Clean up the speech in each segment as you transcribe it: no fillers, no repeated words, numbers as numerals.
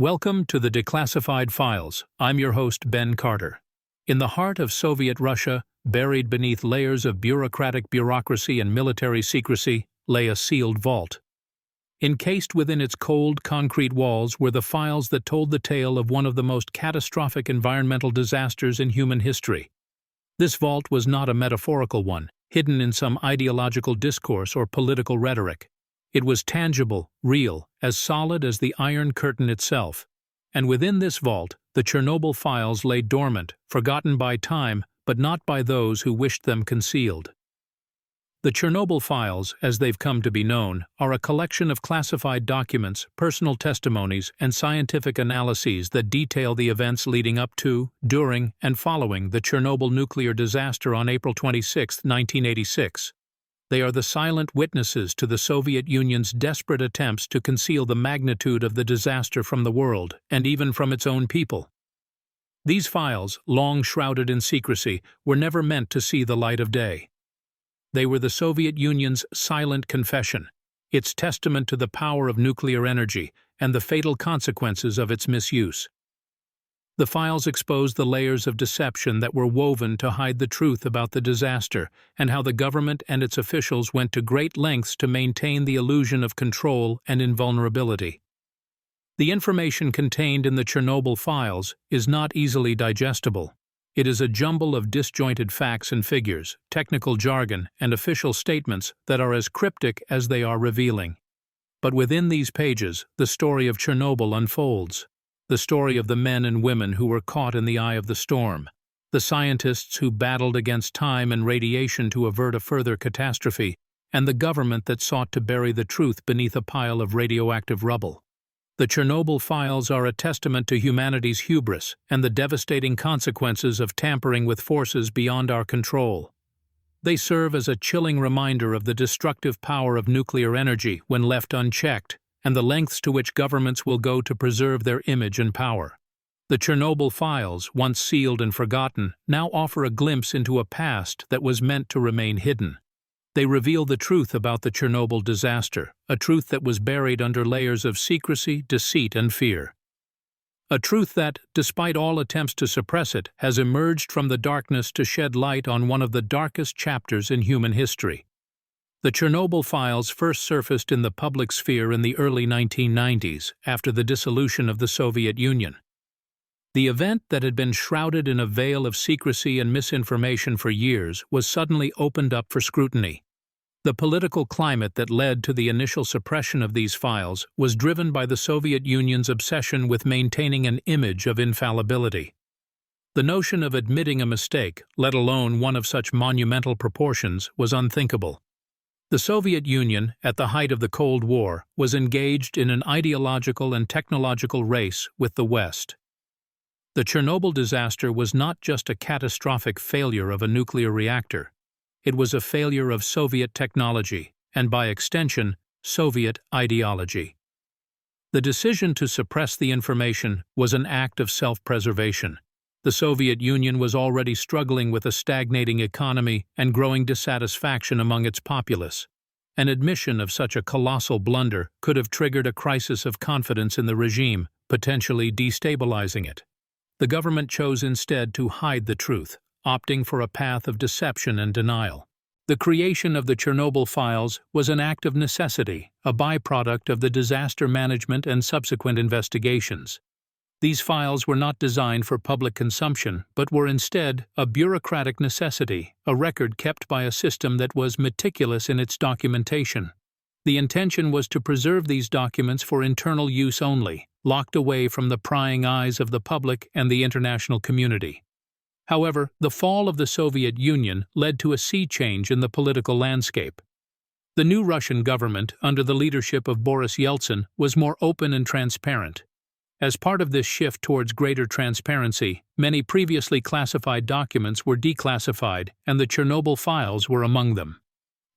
Welcome to the Declassified Files. I'm your host, Ben Carter. In the heart of Soviet Russia, buried beneath layers of bureaucracy and military secrecy, lay a sealed vault. Encased within its cold, concrete walls were the files that told the tale of one of the most catastrophic environmental disasters in human history. This vault was not a metaphorical one, hidden in some ideological discourse or political rhetoric. It was tangible, real, as solid as the Iron Curtain itself. And within this vault, the Chernobyl files lay dormant, forgotten by time, but not by those who wished them concealed. The Chernobyl files, as they've come to be known, are a collection of classified documents, personal testimonies, and scientific analyses that detail the events leading up to, during, and following the Chernobyl nuclear disaster on April 26, 1986. They are the silent witnesses to the Soviet Union's desperate attempts to conceal the magnitude of the disaster from the world, and even from its own people. These files, long shrouded in secrecy, were never meant to see the light of day. They were the Soviet Union's silent confession, its testament to the power of nuclear energy and the fatal consequences of its misuse. The files exposed the layers of deception that were woven to hide the truth about the disaster and how the government and its officials went to great lengths to maintain the illusion of control and invulnerability. The information contained in the Chernobyl files is not easily digestible. It is a jumble of disjointed facts and figures, technical jargon, and official statements that are as cryptic as they are revealing. But within these pages, the story of Chernobyl unfolds. The story of the men and women who were caught in the eye of the storm, the scientists who battled against time and radiation to avert a further catastrophe, and the government that sought to bury the truth beneath a pile of radioactive rubble. The Chernobyl files are a testament to humanity's hubris and the devastating consequences of tampering with forces beyond our control. They serve as a chilling reminder of the destructive power of nuclear energy when left unchecked, and the lengths to which governments will go to preserve their image and power. The Chernobyl files, once sealed and forgotten, now offer a glimpse into a past that was meant to remain hidden. They reveal the truth about the Chernobyl disaster, a truth that was buried under layers of secrecy, deceit, and fear. A truth that, despite all attempts to suppress it, has emerged from the darkness to shed light on one of the darkest chapters in human history. The Chernobyl files first surfaced in the public sphere in the early 1990s, after the dissolution of the Soviet Union. The event that had been shrouded in a veil of secrecy and misinformation for years was suddenly opened up for scrutiny. The political climate that led to the initial suppression of these files was driven by the Soviet Union's obsession with maintaining an image of infallibility. The notion of admitting a mistake, let alone one of such monumental proportions, was unthinkable. The Soviet Union, at the height of the Cold War, was engaged in an ideological and technological race with the West. The Chernobyl disaster was not just a catastrophic failure of a nuclear reactor. It was a failure of Soviet technology, and by extension, Soviet ideology. The decision to suppress the information was an act of self-preservation. The Soviet Union was already struggling with a stagnating economy and growing dissatisfaction among its populace. An admission of such a colossal blunder could have triggered a crisis of confidence in the regime, potentially destabilizing it. The government chose instead to hide the truth, opting for a path of deception and denial. The creation of the Chernobyl files was an act of necessity, a byproduct of the disaster management and subsequent investigations. These files were not designed for public consumption, but were instead a bureaucratic necessity, a record kept by a system that was meticulous in its documentation. The intention was to preserve these documents for internal use only, locked away from the prying eyes of the public and the international community. However, the fall of the Soviet Union led to a sea change in the political landscape. The new Russian government, under the leadership of Boris Yeltsin, was more open and transparent. As part of this shift towards greater transparency, many previously classified documents were declassified, and the Chernobyl files were among them.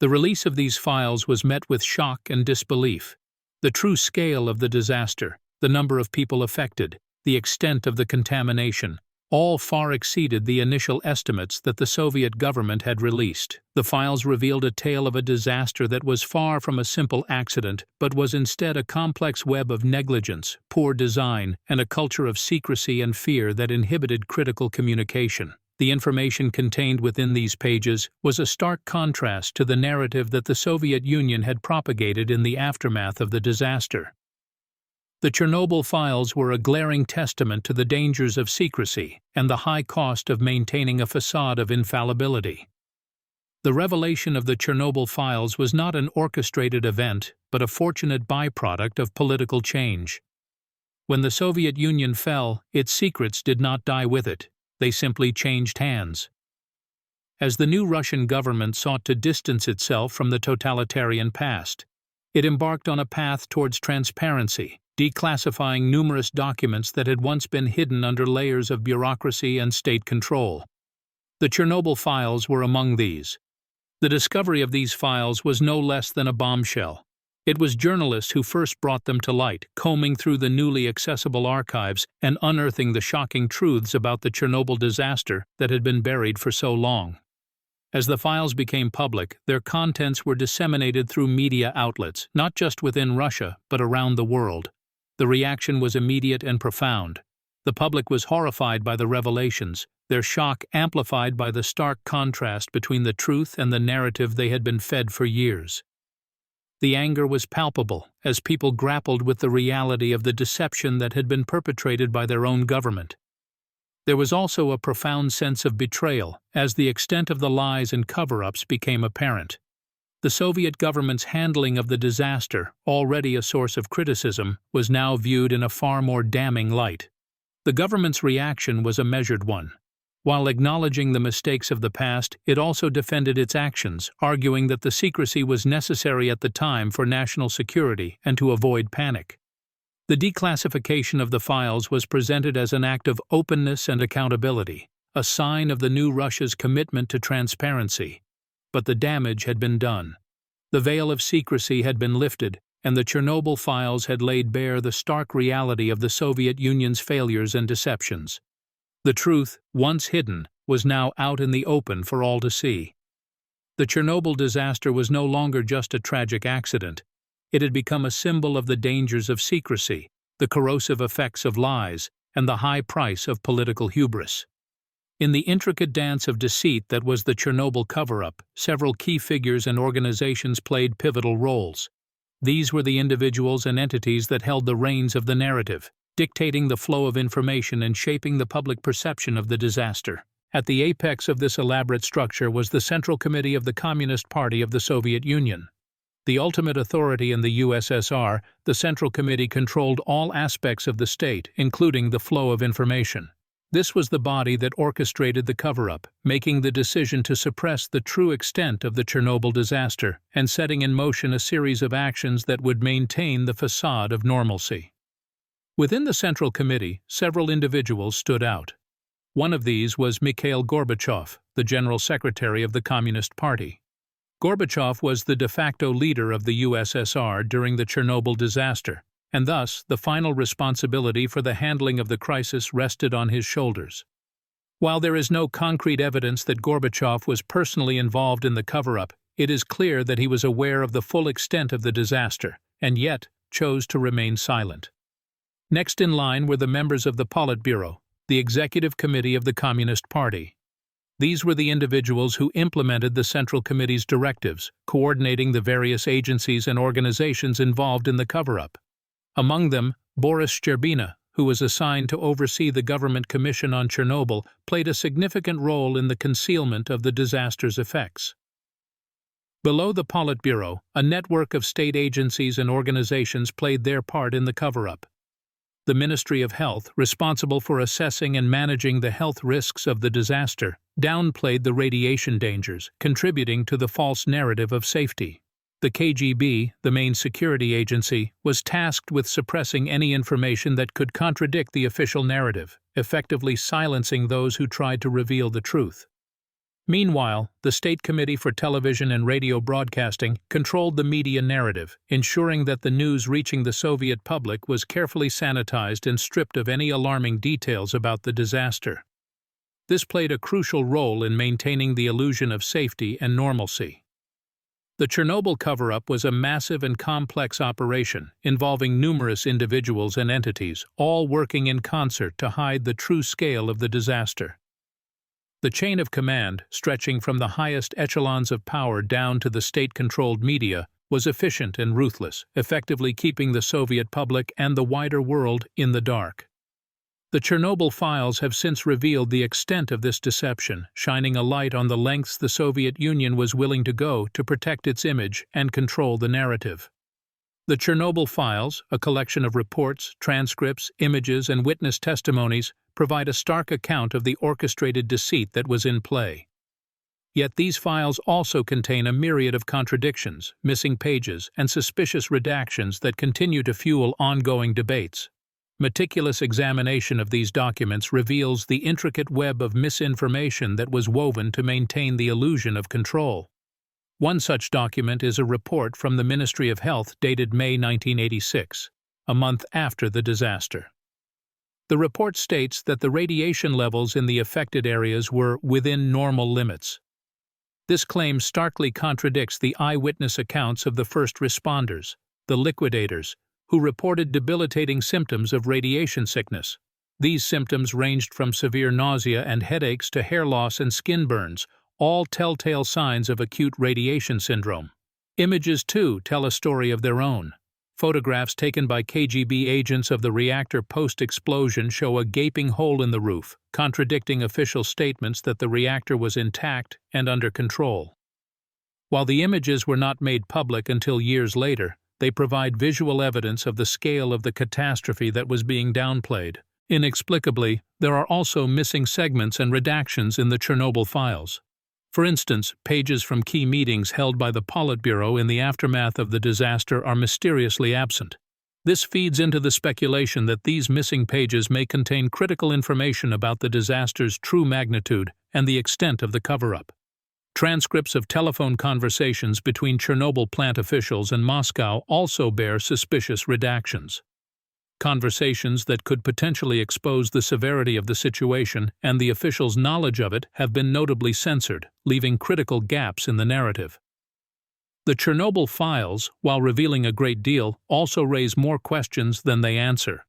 The release of these files was met with shock and disbelief. The true scale of the disaster, the number of people affected, the extent of the contamination, all far exceeded the initial estimates that the Soviet government had released. The files revealed a tale of a disaster that was far from a simple accident, but was instead a complex web of negligence, poor design, and a culture of secrecy and fear that inhibited critical communication. The information contained within these pages was a stark contrast to the narrative that the Soviet Union had propagated in the aftermath of the disaster. The Chernobyl files were a glaring testament to the dangers of secrecy and the high cost of maintaining a facade of infallibility. The revelation of the Chernobyl files was not an orchestrated event, but a fortunate byproduct of political change. When the Soviet Union fell, its secrets did not die with it. They simply changed hands. As the new Russian government sought to distance itself from the totalitarian past, it embarked on a path towards transparency, declassifying numerous documents that had once been hidden under layers of bureaucracy and state control. The Chernobyl files were among these. The discovery of these files was no less than a bombshell. It was journalists who first brought them to light, combing through the newly accessible archives and unearthing the shocking truths about the Chernobyl disaster that had been buried for so long. As the files became public, their contents were disseminated through media outlets, not just within Russia, but around the world. The reaction was immediate and profound. The public was horrified by the revelations, their shock amplified by the stark contrast between the truth and the narrative they had been fed for years. The anger was palpable as people grappled with the reality of the deception that had been perpetrated by their own government. There was also a profound sense of betrayal as the extent of the lies and cover-ups became apparent. The Soviet government's handling of the disaster, already a source of criticism, was now viewed in a far more damning light. The government's reaction was a measured one. While acknowledging the mistakes of the past, it also defended its actions, arguing that the secrecy was necessary at the time for national security and to avoid panic. The declassification of the files was presented as an act of openness and accountability, a sign of the new Russia's commitment to transparency. But the damage had been done. The veil of secrecy had been lifted, and the Chernobyl files had laid bare the stark reality of the Soviet Union's failures and deceptions. The truth, once hidden, was now out in the open for all to see. The Chernobyl disaster was no longer just a tragic accident. It had become a symbol of the dangers of secrecy, the corrosive effects of lies, and the high price of political hubris. In the intricate dance of deceit that was the Chernobyl cover-up, several key figures and organizations played pivotal roles. These were the individuals and entities that held the reins of the narrative, dictating the flow of information and shaping the public perception of the disaster. At the apex of this elaborate structure was the Central Committee of the Communist Party of the Soviet Union. The ultimate authority in the USSR, the Central Committee controlled all aspects of the state, including the flow of information. This was the body that orchestrated the cover-up, making the decision to suppress the true extent of the Chernobyl disaster and setting in motion a series of actions that would maintain the facade of normalcy. Within the Central Committee, several individuals stood out. One of these was Mikhail Gorbachev, the General Secretary of the Communist Party. Gorbachev was the de facto leader of the USSR during the Chernobyl disaster, and thus the final responsibility for the handling of the crisis rested on his shoulders. While there is no concrete evidence that Gorbachev was personally involved in the cover-up, it is clear that he was aware of the full extent of the disaster, and yet chose to remain silent. Next in line were the members of the Politburo, the Executive Committee of the Communist Party. These were the individuals who implemented the Central Committee's directives, coordinating the various agencies and organizations involved in the cover-up. Among them, Boris Shcherbina, who was assigned to oversee the Government Commission on Chernobyl, played a significant role in the concealment of the disaster's effects. Below the Politburo, a network of state agencies and organizations played their part in the cover-up. The Ministry of Health, responsible for assessing and managing the health risks of the disaster, downplayed the radiation dangers, contributing to the false narrative of safety. The KGB, the main security agency, was tasked with suppressing any information that could contradict the official narrative, effectively silencing those who tried to reveal the truth. Meanwhile, the State Committee for Television and Radio Broadcasting controlled the media narrative, ensuring that the news reaching the Soviet public was carefully sanitized and stripped of any alarming details about the disaster. This played a crucial role in maintaining the illusion of safety and normalcy. The Chernobyl cover-up was a massive and complex operation involving numerous individuals and entities, all working in concert to hide the true scale of the disaster. The chain of command, stretching from the highest echelons of power down to the state-controlled media, was efficient and ruthless, effectively keeping the Soviet public and the wider world in the dark. The Chernobyl files have since revealed the extent of this deception, shining a light on the lengths the Soviet Union was willing to go to protect its image and control the narrative. The Chernobyl files, a collection of reports, transcripts, images, and witness testimonies, provide a stark account of the orchestrated deceit that was in play. Yet these files also contain a myriad of contradictions, missing pages, and suspicious redactions that continue to fuel ongoing debates. Meticulous examination of these documents reveals the intricate web of misinformation that was woven to maintain the illusion of control. One such document is a report from the Ministry of Health dated May 1986, a month after the disaster. The report states that the radiation levels in the affected areas were within normal limits. This claim starkly contradicts the eyewitness accounts of the first responders, the liquidators, who reported debilitating symptoms of radiation sickness. These symptoms ranged from severe nausea and headaches to hair loss and skin burns, all telltale signs of acute radiation syndrome. Images, too, tell a story of their own. Photographs taken by KGB agents of the reactor post-explosion show a gaping hole in the roof, contradicting official statements that the reactor was intact and under control. While the images were not made public until years later, they provide visual evidence of the scale of the catastrophe that was being downplayed. Inexplicably, there are also missing segments and redactions in the Chernobyl files. For instance, pages from key meetings held by the Politburo in the aftermath of the disaster are mysteriously absent. This feeds into the speculation that these missing pages may contain critical information about the disaster's true magnitude and the extent of the cover-up. Transcripts of telephone conversations between Chernobyl plant officials and Moscow also bear suspicious redactions. Conversations that could potentially expose the severity of the situation and the officials' knowledge of it have been notably censored, leaving critical gaps in the narrative. The Chernobyl files, while revealing a great deal, also raise more questions than they answer.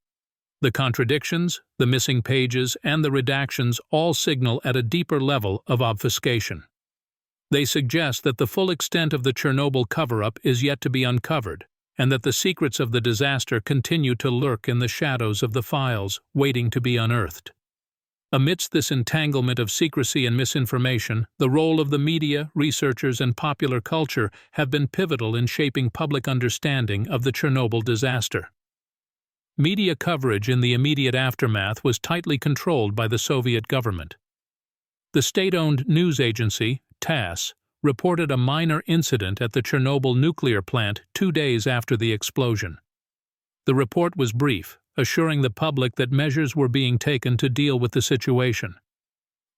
The contradictions, the missing pages, and the redactions all signal at a deeper level of obfuscation. They suggest that the full extent of the Chernobyl cover-up is yet to be uncovered, and that the secrets of the disaster continue to lurk in the shadows of the files, waiting to be unearthed. Amidst this entanglement of secrecy and misinformation, the role of the media, researchers, and popular culture have been pivotal in shaping public understanding of the Chernobyl disaster. Media coverage in the immediate aftermath was tightly controlled by the Soviet government. The state-owned news agency, TASS, reported a minor incident at the Chernobyl nuclear plant 2 days after the explosion. The report was brief, assuring the public that measures were being taken to deal with the situation.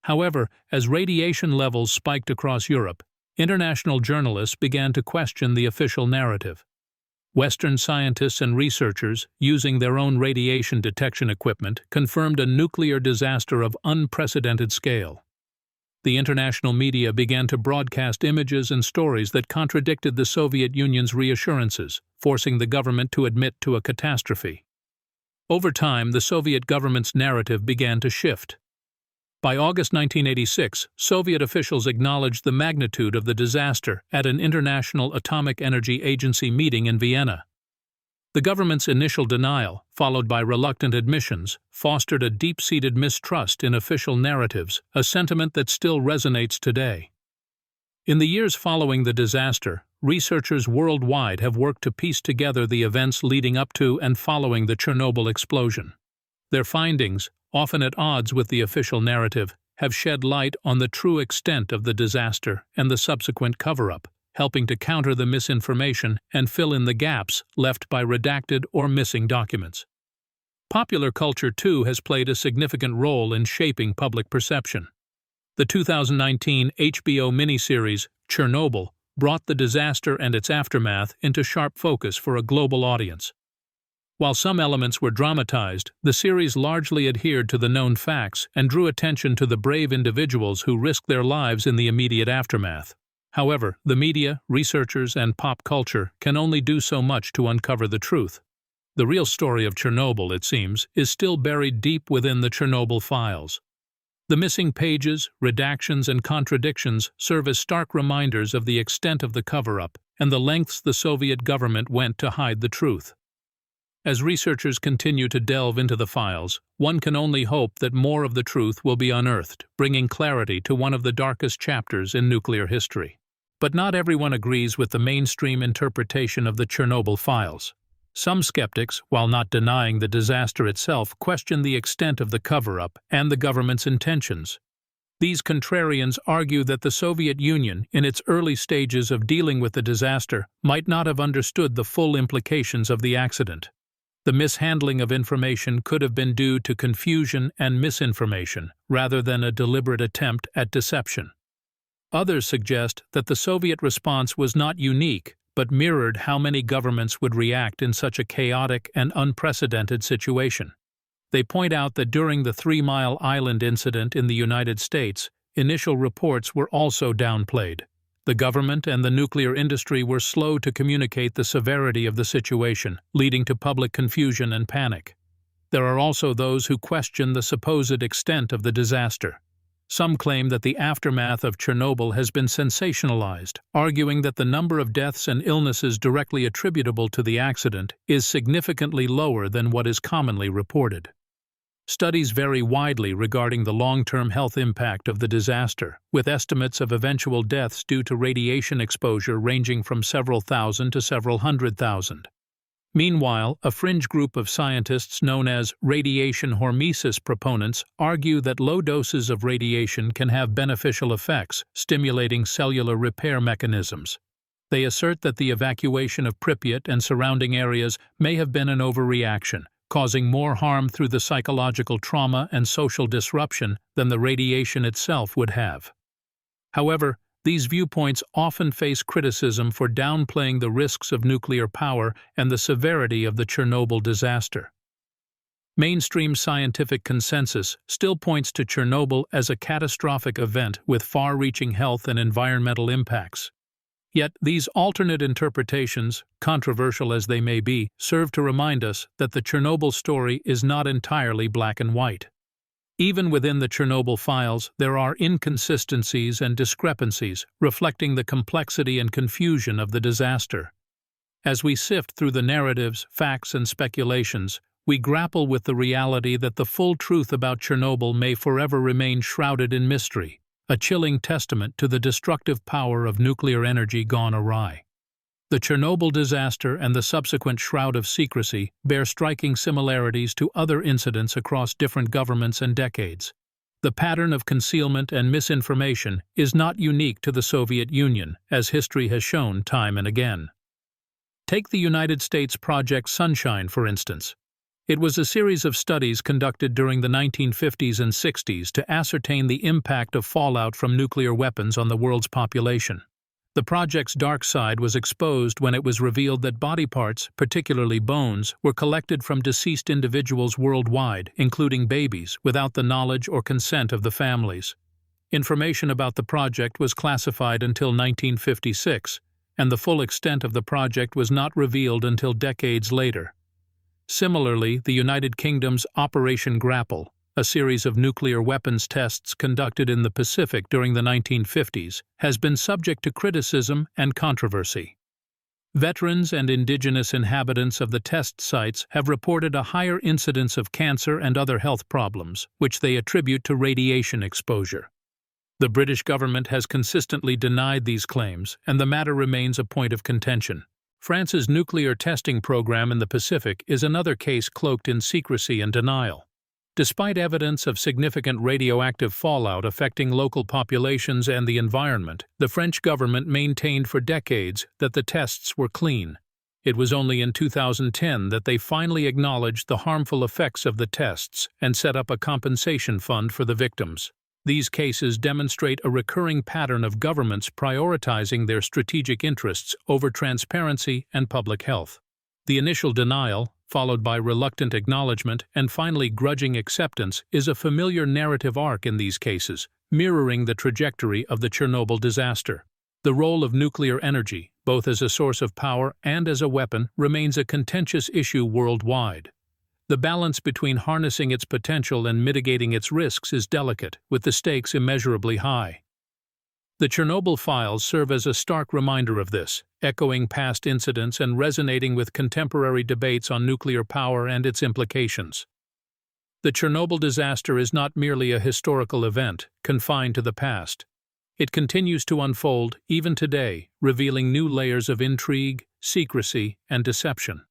However, as radiation levels spiked across Europe, international journalists began to question the official narrative. Western scientists and researchers, using their own radiation detection equipment, confirmed a nuclear disaster of unprecedented scale. The international media began to broadcast images and stories that contradicted the Soviet Union's reassurances, forcing the government to admit to a catastrophe. Over time, the Soviet government's narrative began to shift. By August 1986, Soviet officials acknowledged the magnitude of the disaster at an International Atomic Energy Agency meeting in Vienna. The government's initial denial, followed by reluctant admissions, fostered a deep-seated mistrust in official narratives, a sentiment that still resonates today. In the years following the disaster, researchers worldwide have worked to piece together the events leading up to and following the Chernobyl explosion. Their findings, often at odds with the official narrative, have shed light on the true extent of the disaster and the subsequent cover-up, helping to counter the misinformation and fill in the gaps left by redacted or missing documents. Popular culture, too, has played a significant role in shaping public perception. The 2019 HBO miniseries, Chernobyl, brought the disaster and its aftermath into sharp focus for a global audience. While some elements were dramatized, the series largely adhered to the known facts and drew attention to the brave individuals who risked their lives in the immediate aftermath. However, the media, researchers, and pop culture can only do so much to uncover the truth. The real story of Chernobyl, it seems, is still buried deep within the Chernobyl files. The missing pages, redactions, and contradictions serve as stark reminders of the extent of the cover-up and the lengths the Soviet government went to hide the truth. As researchers continue to delve into the files, one can only hope that more of the truth will be unearthed, bringing clarity to one of the darkest chapters in nuclear history. But not everyone agrees with the mainstream interpretation of the Chernobyl files. Some skeptics, while not denying the disaster itself, question the extent of the cover-up and the government's intentions. These contrarians argue that the Soviet Union, in its early stages of dealing with the disaster, might not have understood the full implications of the accident. The mishandling of information could have been due to confusion and misinformation, rather than a deliberate attempt at deception. Others suggest that the Soviet response was not unique, but mirrored how many governments would react in such a chaotic and unprecedented situation. They point out that during the 3 Mile Island incident in the United States, initial reports were also downplayed. The government and the nuclear industry were slow to communicate the severity of the situation, leading to public confusion and panic. There are also those who question the supposed extent of the disaster. Some claim that the aftermath of Chernobyl has been sensationalized, arguing that the number of deaths and illnesses directly attributable to the accident is significantly lower than what is commonly reported. Studies vary widely regarding the long-term health impact of the disaster, with estimates of eventual deaths due to radiation exposure ranging from several thousand to several 100,000. Meanwhile, a fringe group of scientists known as radiation hormesis proponents argue that low doses of radiation can have beneficial effects, stimulating cellular repair mechanisms. They assert that the evacuation of Pripyat and surrounding areas may have been an overreaction, causing more harm through the psychological trauma and social disruption than the radiation itself would have. However, these viewpoints often face criticism for downplaying the risks of nuclear power and the severity of the Chernobyl disaster. Mainstream scientific consensus still points to Chernobyl as a catastrophic event with far-reaching health and environmental impacts. Yet these alternate interpretations, controversial as they may be, serve to remind us that the Chernobyl story is not entirely black and white. Even within the Chernobyl files, there are inconsistencies and discrepancies, reflecting the complexity and confusion of the disaster. As we sift through the narratives, facts, and speculations, we grapple with the reality that the full truth about Chernobyl may forever remain shrouded in mystery, a chilling testament to the destructive power of nuclear energy gone awry. The Chernobyl disaster and the subsequent shroud of secrecy bear striking similarities to other incidents across different governments and decades. The pattern of concealment and misinformation is not unique to the Soviet Union, as history has shown time and again. Take the United States Project Sunshine, for instance. It was a series of studies conducted during the 1950s and 60s to ascertain the impact of fallout from nuclear weapons on the world's population. The project's dark side was exposed when it was revealed that body parts, particularly bones, were collected from deceased individuals worldwide, including babies, without the knowledge or consent of the families. Information about the project was classified until 1956, and the full extent of the project was not revealed until decades later. Similarly, the United Kingdom's Operation Grapple, a series of nuclear weapons tests conducted in the Pacific during the 1950s, has been subject to criticism and controversy. Veterans and indigenous inhabitants of the test sites have reported a higher incidence of cancer and other health problems, which they attribute to radiation exposure. The British government has consistently denied these claims, and the matter remains a point of contention. France's nuclear testing program in the Pacific is another case cloaked in secrecy and denial. Despite evidence of significant radioactive fallout affecting local populations and the environment, the French government maintained for decades that the tests were clean. It was only in 2010 that they finally acknowledged the harmful effects of the tests and set up a compensation fund for the victims. These cases demonstrate a recurring pattern of governments prioritizing their strategic interests over transparency and public health. The initial denial, followed by reluctant acknowledgement, and finally grudging acceptance, is a familiar narrative arc in these cases, mirroring the trajectory of the Chernobyl disaster. The role of nuclear energy, both as a source of power and as a weapon, remains a contentious issue worldwide. The balance between harnessing its potential and mitigating its risks is delicate, with the stakes immeasurably high. The Chernobyl files serve as a stark reminder of this, echoing past incidents and resonating with contemporary debates on nuclear power and its implications. The Chernobyl disaster is not merely a historical event, confined to the past. It continues to unfold, even today, revealing new layers of intrigue, secrecy, and deception.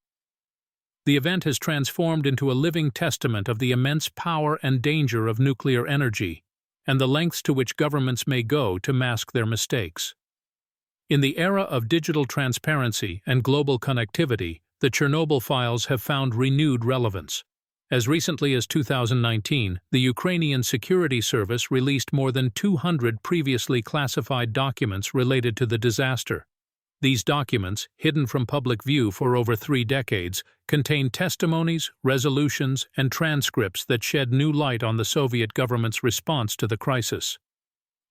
The event has transformed into a living testament of the immense power and danger of nuclear energy, and the lengths to which governments may go to mask their mistakes. In the era of digital transparency and global connectivity, the Chernobyl files have found renewed relevance. As recently as 2019, the Ukrainian Security Service released more than 200 previously classified documents related to the disaster. These documents, hidden from public view for over 3 decades, contain testimonies, resolutions, and transcripts that shed new light on the Soviet government's response to the crisis.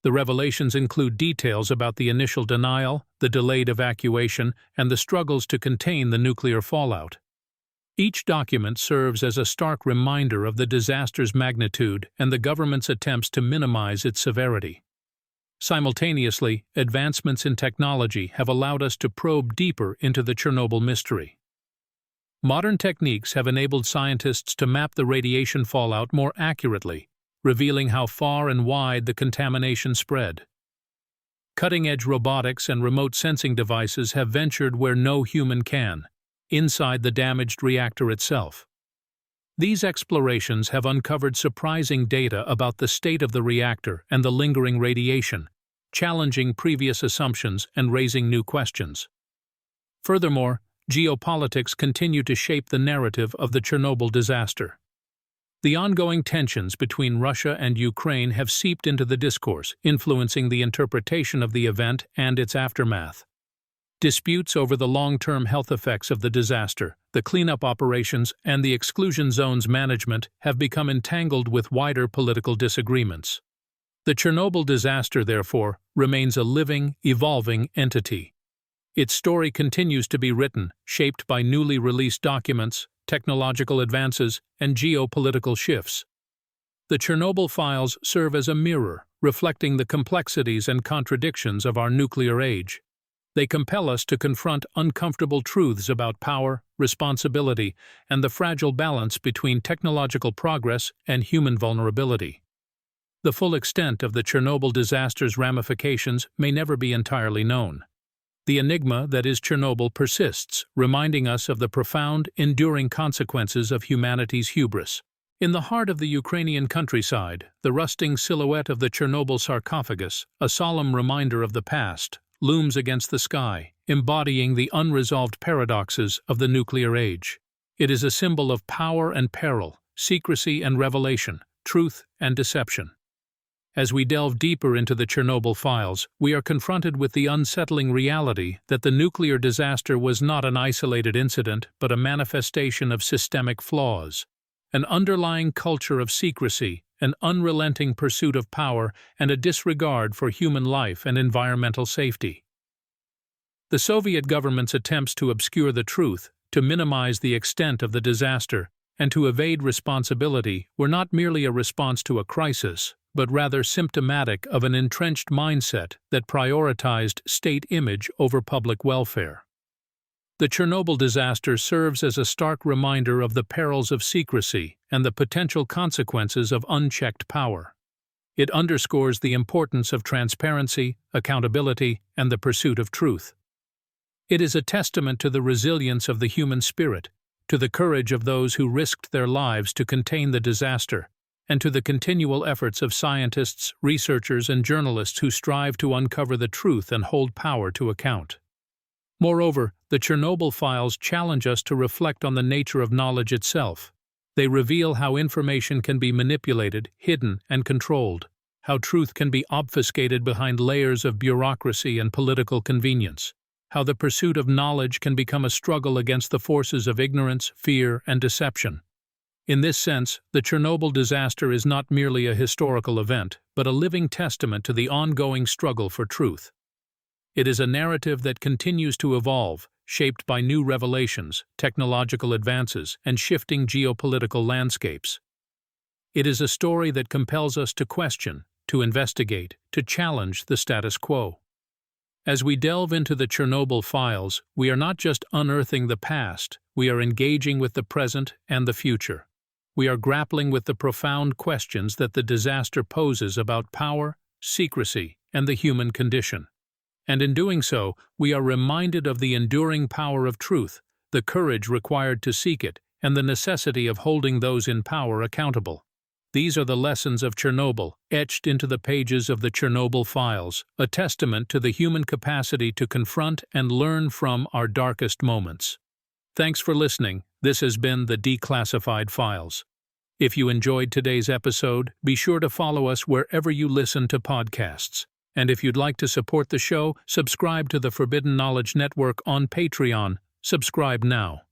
The revelations include details about the initial denial, the delayed evacuation, and the struggles to contain the nuclear fallout. Each document serves as a stark reminder of the disaster's magnitude and the government's attempts to minimize its severity. Simultaneously, advancements in technology have allowed us to probe deeper into the Chernobyl mystery. Modern techniques have enabled scientists to map the radiation fallout more accurately, revealing how far and wide the contamination spread. Cutting-edge robotics and remote sensing devices have ventured where no human can, inside the damaged reactor itself. These explorations have uncovered surprising data about the state of the reactor and the lingering radiation, challenging previous assumptions and raising new questions. Furthermore, geopolitics continue to shape the narrative of the Chernobyl disaster. The ongoing tensions between Russia and Ukraine have seeped into the discourse, influencing the interpretation of the event and its aftermath. Disputes over the long-term health effects of the disaster, the cleanup operations, and the exclusion zones management have become entangled with wider political disagreements. The Chernobyl disaster, therefore, remains a living, evolving entity. Its story continues to be written, shaped by newly released documents, technological advances, and geopolitical shifts. The Chernobyl files serve as a mirror, reflecting the complexities and contradictions of our nuclear age. They compel us to confront uncomfortable truths about power, responsibility, and the fragile balance between technological progress and human vulnerability. The full extent of the Chernobyl disaster's ramifications may never be entirely known. The enigma that is Chernobyl persists, reminding us of the profound, enduring consequences of humanity's hubris. In the heart of the Ukrainian countryside, the rusting silhouette of the Chernobyl sarcophagus, a solemn reminder of the past, looms against the sky, embodying the unresolved paradoxes of the nuclear age. It is a symbol of power and peril, secrecy and revelation, truth and deception. As we delve deeper into the Chernobyl files, we are confronted with the unsettling reality that the nuclear disaster was not an isolated incident but a manifestation of systemic flaws, an underlying culture of secrecy, an unrelenting pursuit of power, and a disregard for human life and environmental safety. The Soviet government's attempts to obscure the truth, to minimize the extent of the disaster, and to evade responsibility were not merely a response to a crisis, but rather symptomatic of an entrenched mindset that prioritized state image over public welfare. The Chernobyl disaster serves as a stark reminder of the perils of secrecy and the potential consequences of unchecked power. It underscores the importance of transparency, accountability, and the pursuit of truth. It is a testament to the resilience of the human spirit, to the courage of those who risked their lives to contain the disaster, and to the continual efforts of scientists, researchers, and journalists who strive to uncover the truth and hold power to account. Moreover, the Chernobyl files challenge us to reflect on the nature of knowledge itself. They reveal how information can be manipulated, hidden, and controlled, how truth can be obfuscated behind layers of bureaucracy and political convenience, how the pursuit of knowledge can become a struggle against the forces of ignorance, fear, and deception. In this sense, the Chernobyl disaster is not merely a historical event, but a living testament to the ongoing struggle for truth. It is a narrative that continues to evolve, shaped by new revelations, technological advances, and shifting geopolitical landscapes. It is a story that compels us to question, to investigate, to challenge the status quo. As we delve into the Chernobyl files, we are not just unearthing the past, we are engaging with the present and the future. We are grappling with the profound questions that the disaster poses about power, secrecy, and the human condition. And in doing so, we are reminded of the enduring power of truth, the courage required to seek it, and the necessity of holding those in power accountable. These are the lessons of Chernobyl, etched into the pages of the Chernobyl files, a testament to the human capacity to confront and learn from our darkest moments. Thanks for listening. This has been the Declassified Files. If you enjoyed today's episode, be sure to follow us wherever you listen to podcasts. And if you'd like to support the show, subscribe to the Forbidden Knowledge Network on Patreon. Subscribe now.